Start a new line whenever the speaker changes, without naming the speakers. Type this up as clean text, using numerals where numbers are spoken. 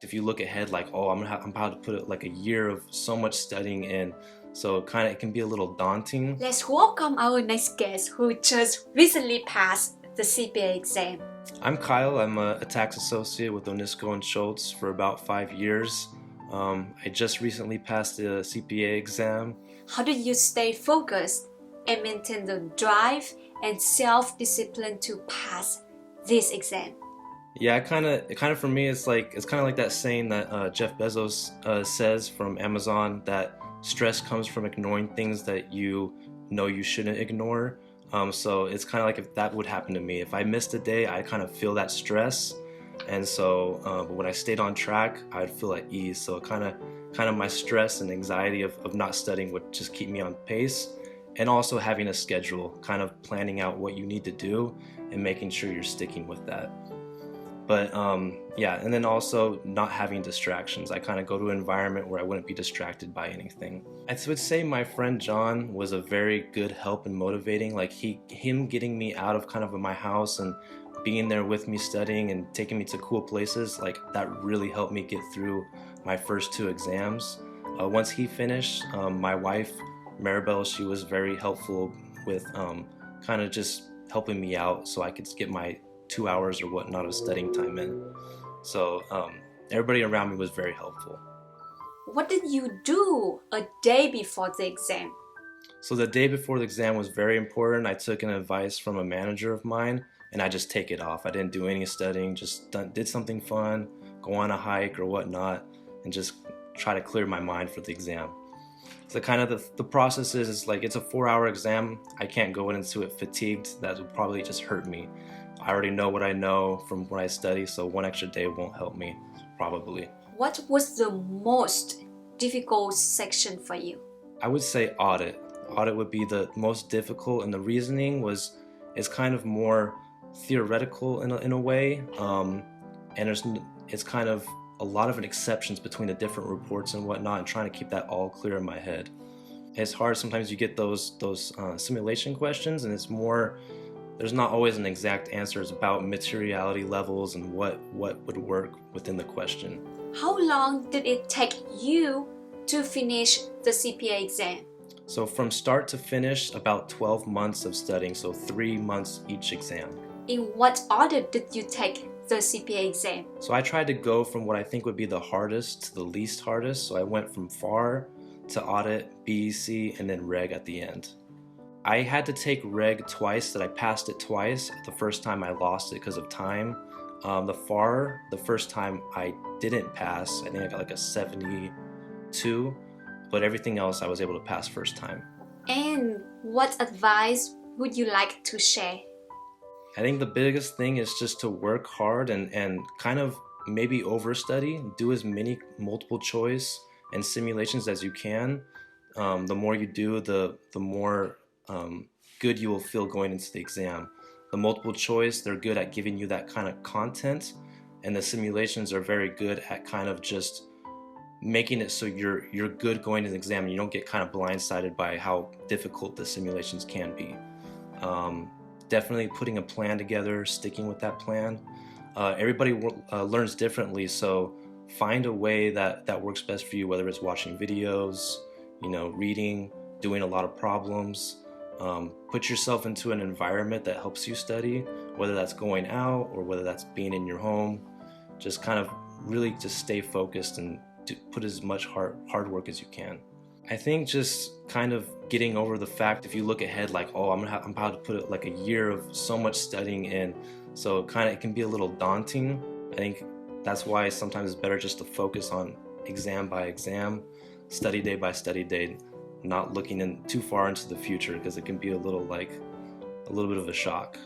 If you look ahead like, oh, I'm about to put like a year of so much studying in, so kind of it can be a little daunting.
Let's welcome our next guest who just recently passed the CPA exam.
I'm Kyle. I'm a tax associate with Onisco and Schultz for about 5 years. I just recently passed the CPA exam.
How did you stay focused and maintain the drive and self-discipline to pass this exam?
Yeah, it kind of for me, it's kind of like that saying that Jeff Bezos says from Amazon, that stress comes from ignoring things that you know you shouldn't ignore. So it's kind of like if that would happen to me, if I missed a day, I kind of feel that stress, and so but when I stayed on track, I'd feel at ease. So kind of my stress and anxiety of not studying would just keep me on pace, and also having a schedule, kind of planning out what you need to do and making sure you're sticking with that. But yeah, and then also not having distractions. I kind of go to an environment where I wouldn't be distracted by anything. I would say my friend John was a very good help in motivating. Like him getting me out of kind of my house and being there with me studying and taking me to cool places, like that really helped me get through my first 2 exams. Once he finished, my wife Maribel, she was very helpful with kind of just helping me out so I could get my 2 hours or whatnot of studying time in. So everybody around me was very helpful.
What did you do a day before the exam?
So the day before the exam was very important. I took an advice from a manager of mine, and I just take it off. I didn't do any studying, just did something fun, go on a hike or whatnot, and just try to clear my mind for the exam. So kind of the process is like it's a 4-hour exam. I can't go into it fatigued. That would probably just hurt me. I already know what I know from what I study, so 1 extra day won't help me, probably.
What was the most difficult section for you?
I would say audit. Audit would be the most difficult, and the reasoning is kind of more theoretical in a way, and it's kind of a lot of exceptions between the different reports and whatnot, and trying to keep that all clear in my head. It's hard. Sometimes you get those simulation questions, and it's more. There's not always an exact answer. It's about materiality levels and what would work within the question.
How long did it take you to finish the CPA exam?
So from start to finish, about 12 months of studying, so 3 months each exam.
In what order did you take the CPA exam?
So I tried to go from what I think would be the hardest to the least hardest. So I went from FAR to audit, BEC, and then reg at the end. I had to take reg twice, that I passed it twice. The first time I lost it because of time. The FAR, the first time I didn't pass. I think I got like a 72, but everything else I was able to pass first time.
And what advice would you like to share?
I think the biggest thing is just to work hard and kind of maybe overstudy, do as many multiple choice and simulations as you can. The more you do, the more good you will feel going into the exam. The multiple choice, they're good at giving you that kind of content, and the simulations are very good at kind of just making it so you're good going to the exam and you don't get kind of blindsided by how difficult the simulations can be. Definitely putting a plan together, sticking with that plan. Everybody learns differently, so find a way that works best for you, whether it's watching videos, reading, doing a lot of problems. Put yourself into an environment that helps you study, whether that's going out or whether that's being in your home. Just kind of really just stay focused and put as much hard work as you can. I think just kind of getting over the fact, if you look ahead like, oh, I'm about to put like a year of so much studying in, so kind of it can be a little daunting. I think that's why sometimes it's better just to focus on exam by exam, study day by study day, not looking too far into the future, because it can be a little bit of a shock.